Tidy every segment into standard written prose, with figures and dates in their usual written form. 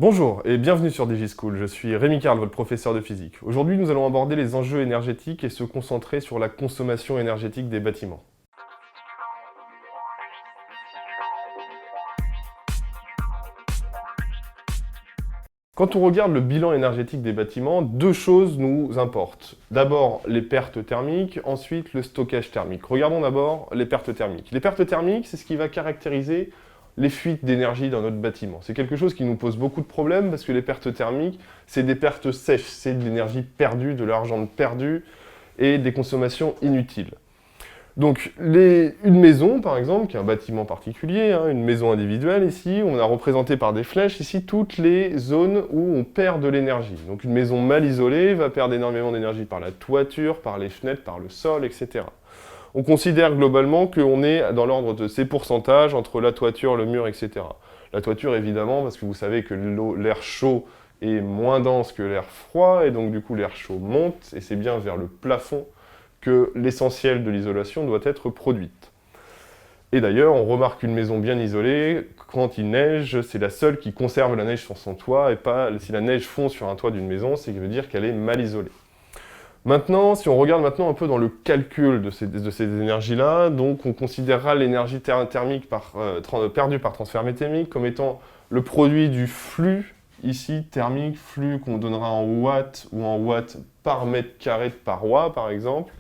Bonjour et bienvenue sur DigiSchool, je suis Rémi Carl, votre professeur de physique. Aujourd'hui, nous allons aborder les enjeux énergétiques et se concentrer sur la consommation énergétique des bâtiments. Quand on regarde le bilan énergétique des bâtiments, deux choses nous importent. D'abord, les pertes thermiques, ensuite le stockage thermique. Regardons d'abord les pertes thermiques. Les pertes thermiques, c'est ce qui va caractériser les fuites d'énergie dans notre bâtiment. C'est quelque chose qui nous pose beaucoup de problèmes parce que les pertes thermiques, c'est des pertes sèches, c'est de l'énergie perdue, de l'argent perdu et des consommations inutiles. Donc, une maison, par exemple, qui est un bâtiment particulier, une maison individuelle ici, on a représenté par des flèches ici toutes les zones où on perd de l'énergie. Donc une maison mal isolée va perdre énormément d'énergie par la toiture, par les fenêtres, par le sol, etc. On considère globalement qu'on est dans l'ordre de ces pourcentages entre la toiture, le mur, etc. La toiture, évidemment, parce que vous savez que l'air chaud est moins dense que l'air froid, et donc du coup l'air chaud monte, et c'est bien vers le plafond que l'essentiel de l'isolation doit être produite. Et d'ailleurs, on remarque une maison bien isolée, quand il neige, c'est la seule qui conserve la neige sur son toit, et pas si la neige fond sur un toit d'une maison, c'est veut dire qu'elle est mal isolée. Maintenant, si on regarde maintenant un peu dans le calcul de ces énergies-là, donc on considérera l'énergie thermique perdue par transfert mécanique comme étant le produit du flux, ici, thermique, flux qu'on donnera en watts ou en watts par mètre carré de paroi, par exemple.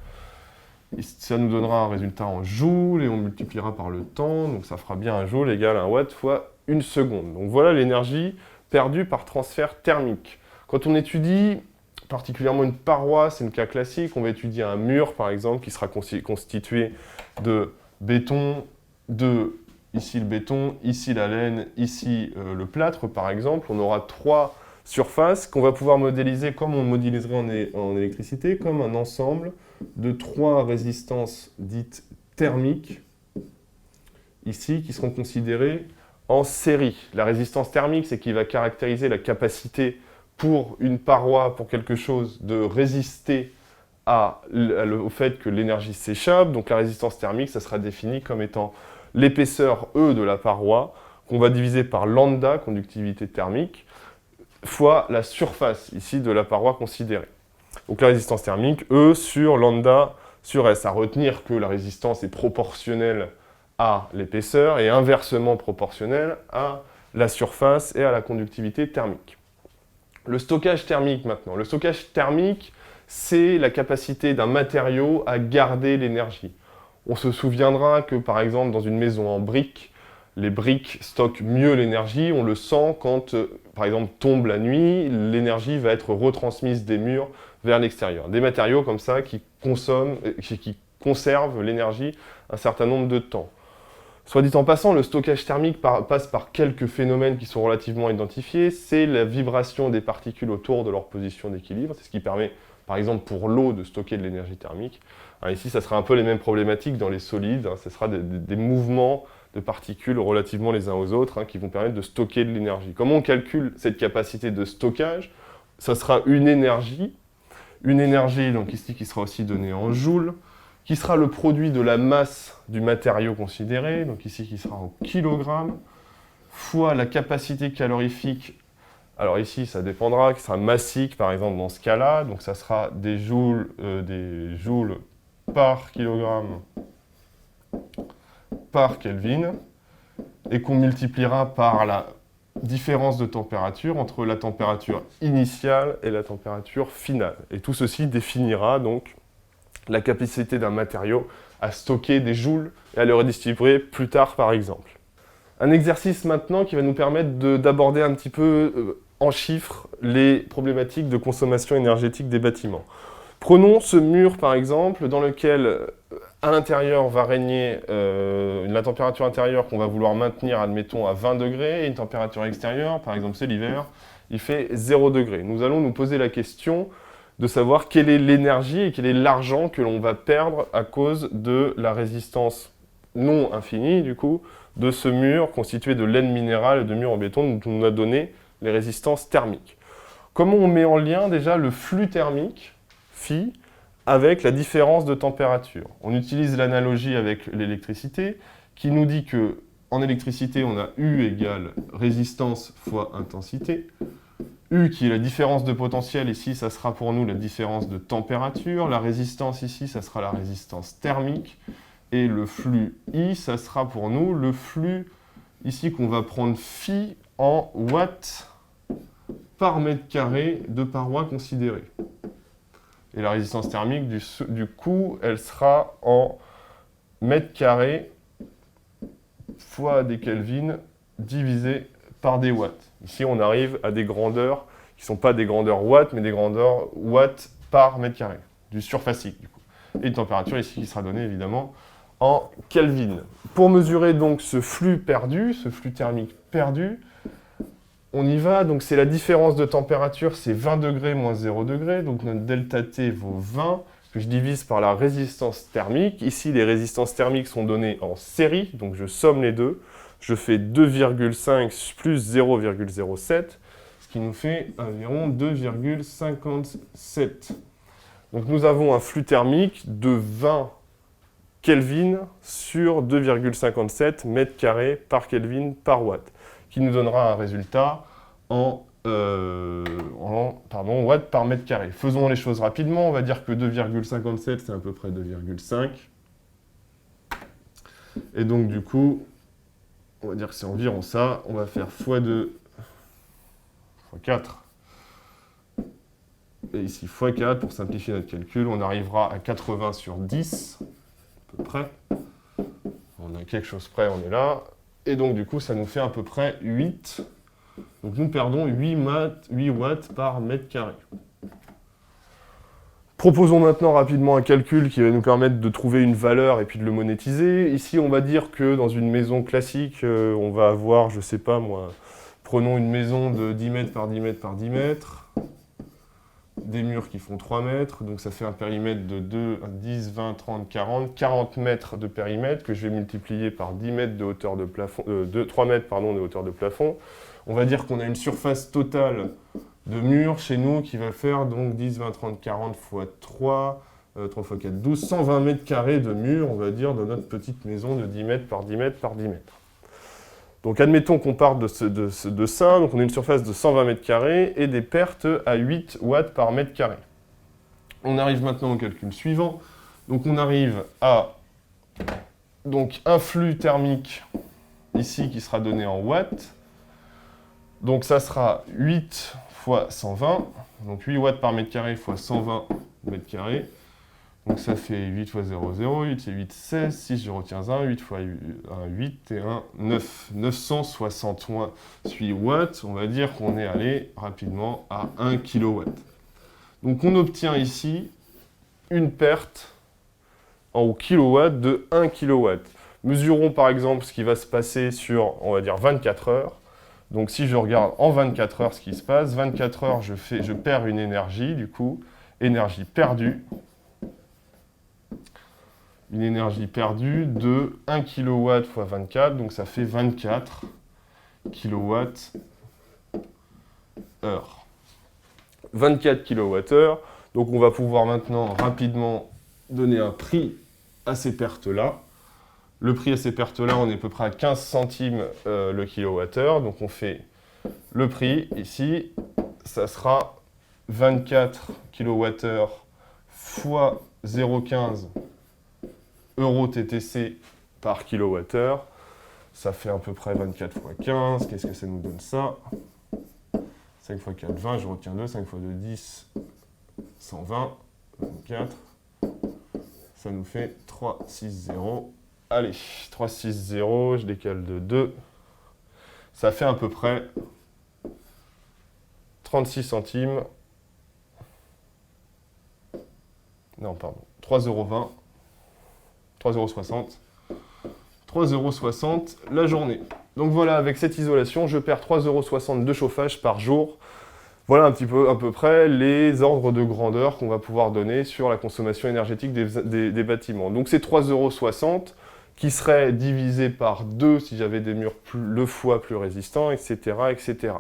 Et ça nous donnera un résultat en joules et on multipliera par le temps, donc ça fera bien un joule égale un watt fois une seconde. Donc voilà l'énergie perdue par transfert thermique. Quand on étudie particulièrement une paroi, c'est le cas classique, on va étudier un mur par exemple qui sera constitué de béton, ici le béton, ici la laine, ici le plâtre par exemple. On aura trois surfaces qu'on va pouvoir modéliser comme on modéliserait en électricité, comme un ensemble de trois résistances dites thermiques, ici, qui seront considérées en série. La résistance thermique, c'est qui va caractériser la capacité pour une paroi, pour quelque chose, de résister au fait que l'énergie s'échappe. Donc la résistance thermique, ça sera défini comme étant l'épaisseur E de la paroi, qu'on va diviser par lambda, conductivité thermique, fois la surface, ici, de la paroi considérée. Donc la résistance thermique, E sur lambda sur S. À retenir que la résistance est proportionnelle à l'épaisseur et inversement proportionnelle à la surface et à la conductivité thermique. Le stockage thermique maintenant. Le stockage thermique, c'est la capacité d'un matériau à garder l'énergie. On se souviendra que par exemple dans une maison en briques, les briques stockent mieux l'énergie, on le sent quand, par exemple, tombe la nuit, l'énergie va être retransmise des murs vers l'extérieur. Des matériaux comme ça qui conservent l'énergie un certain nombre de temps. Soit dit en passant, le stockage thermique passe par quelques phénomènes qui sont relativement identifiés. C'est la vibration des particules autour de leur position d'équilibre. C'est ce qui permet, par exemple, pour l'eau de stocker de l'énergie thermique. Ici, ça sera un peu les mêmes problématiques dans les solides. Ce sera des mouvements de particules relativement les uns aux autres qui vont permettre de stocker de l'énergie. Comment on calcule cette capacité de stockage? Ça sera une énergie donc ici qui sera aussi donnée en joules, qui sera le produit de la masse du matériau considéré, donc ici qui sera en kilogrammes, fois la capacité calorifique. Alors ici, ça dépendra, qui sera massique par exemple dans ce cas-là, donc ça sera des joules par kilogramme par Kelvin, et qu'on multipliera par la différence de température entre la température initiale et la température finale. Et tout ceci définira donc la capacité d'un matériau à stocker des joules et à le redistribuer plus tard par exemple. Un exercice maintenant qui va nous permettre d'aborder un petit peu en chiffres les problématiques de consommation énergétique des bâtiments. Prenons ce mur par exemple dans lequel à l'intérieur va régner la température intérieure qu'on va vouloir maintenir, admettons, à 20 degrés, et une température extérieure, par exemple c'est l'hiver, il fait 0 degré. Nous allons nous poser la question de savoir quelle est l'énergie et quel est l'argent que l'on va perdre à cause de la résistance non infinie, du coup, de ce mur constitué de laine minérale et de murs en béton dont on a donné les résistances thermiques. Comment on met en lien déjà le flux thermique, phi, avec la différence de température? On utilise l'analogie avec l'électricité qui nous dit que en électricité, on a U égale résistance fois intensité. U qui est la différence de potentiel, ici, ça sera pour nous la différence de température. La résistance ici, ça sera la résistance thermique. Et le flux I, ça sera pour nous le flux ici qu'on va prendre phi en watts par mètre carré de paroi considérée. Et la résistance thermique, du coup, elle sera en mètre carré fois des Kelvin divisé par des watts. Ici, on arrive à des grandeurs qui ne sont pas des grandeurs watts, mais des grandeurs watts par mètre carré, du surfacique, du coup. Et une température ici qui sera donnée, évidemment, en Kelvin. Pour mesurer donc ce flux perdu, ce flux thermique perdu, on y va. Donc c'est la différence de température, c'est 20 degrés moins 0 degrés. Donc notre delta T vaut 20, que je divise par la résistance thermique. Ici, les résistances thermiques sont données en série, donc je somme les deux. Je fais 2,5 plus 0,07, ce qui nous fait environ 2,57. Donc nous avons un flux thermique de 20 Kelvin sur 2,57 mètres carrés par Kelvin par watt, qui nous donnera un résultat en watts par mètre carré. Faisons les choses rapidement, on va dire que 2,57 c'est à peu près 2,5. Et donc du coup, on va dire que c'est environ ça, on va faire x2, x4, et ici x4 pour simplifier notre calcul, on arrivera à 80 sur 10, à peu près. On a quelque chose près, on est là. Et donc du coup, ça nous fait à peu près 8. Donc nous perdons 8 watts par mètre carré. Proposons maintenant rapidement un calcul qui va nous permettre de trouver une valeur et puis de le monétiser. Ici, on va dire que dans une maison classique, on va avoir, je sais pas moi, prenons une maison de 10 mètres par 10 mètres par 10 mètres, des murs qui font 3 mètres, donc ça fait un périmètre de 2, 10, 20, 30, 40 mètres de périmètre que je vais multiplier par 10 mètres de hauteur de plafond, 3 mètres pardon, de hauteur de plafond. On va dire qu'on a une surface totale de murs chez nous qui va faire donc 10, 20, 30, 40 fois 3, 3 fois 4, 12, 120 mètres carrés de murs, on va dire, de notre petite maison de 10 mètres par 10 mètres par 10 mètres. Donc admettons qu'on parte de ça, donc on a une surface de 120 mètres carrés et des pertes à 8 watts par mètre carré. On arrive maintenant au calcul suivant. Donc on arrive à un flux thermique ici qui sera donné en watts. Donc ça sera 8 fois 120, donc 8 watts par mètre carré fois 120 mètres carrés. Donc ça fait 8 fois 0, 0, 8 c'est 8, 16, 6 je retiens 1, 8 fois 1, 8 et 1, 9. 968 watts, on va dire qu'on est allé rapidement à 1 kW. Donc on obtient ici une perte en kilowatts de 1 kW. Mesurons par exemple ce qui va se passer sur, on va dire, 24 heures. Donc si je regarde en 24 heures ce qui se passe, 24 heures je perds une énergie, du coup, énergie perdue. Une énergie perdue de 1 kW fois 24, donc ça fait 24 kWh. 24 kWh, donc on va pouvoir maintenant rapidement donner un prix à ces pertes-là. Le prix à ces pertes-là, on est à peu près à 15 centimes le kilowattheure, donc on fait le prix ici, ça sera 24 kWh fois 0,15 € TTC par kilowattheure. Ça fait à peu près 24 fois 15. Qu'est-ce que ça nous donne ça? 5 fois 4, 20. Je retiens 2. 5 fois 2, 10. 120. 24. Ça nous fait 3, 6, 0. Allez, 3, 6, 0. Je décale de 2. Ça fait à peu près 36 centimes. Non, pardon. 3,20 €. 3,60 €. 3,60 € la journée. Donc voilà, avec cette isolation, je perds 3,60 € de chauffage par jour. Voilà un petit peu, à peu près, les ordres de grandeur qu'on va pouvoir donner sur la consommation énergétique des bâtiments. Donc c'est 3,60 € qui serait divisé par 2 si j'avais des murs le fois plus résistants, etc., etc.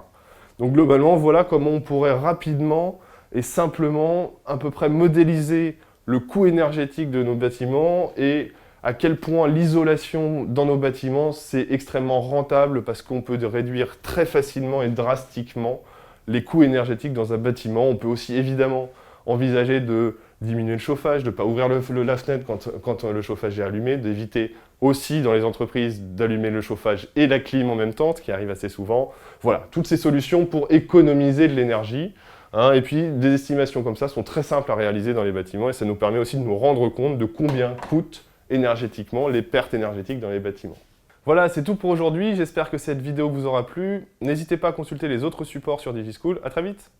Donc globalement, voilà comment on pourrait rapidement et simplement à peu près modéliser le coût énergétique de nos bâtiments et à quel point l'isolation dans nos bâtiments, c'est extrêmement rentable parce qu'on peut réduire très facilement et drastiquement les coûts énergétiques dans un bâtiment. On peut aussi évidemment envisager de diminuer le chauffage, de ne pas ouvrir la fenêtre quand le chauffage est allumé, d'éviter aussi dans les entreprises d'allumer le chauffage et la clim en même temps, ce qui arrive assez souvent. Voilà, toutes ces solutions pour économiser de l'énergie. Hein, et puis, des estimations comme ça sont très simples à réaliser dans les bâtiments et ça nous permet aussi de nous rendre compte de combien coûtent énergétiquement les pertes énergétiques dans les bâtiments. Voilà, c'est tout pour aujourd'hui. J'espère que cette vidéo vous aura plu. N'hésitez pas à consulter les autres supports sur DigiSchool. À très vite!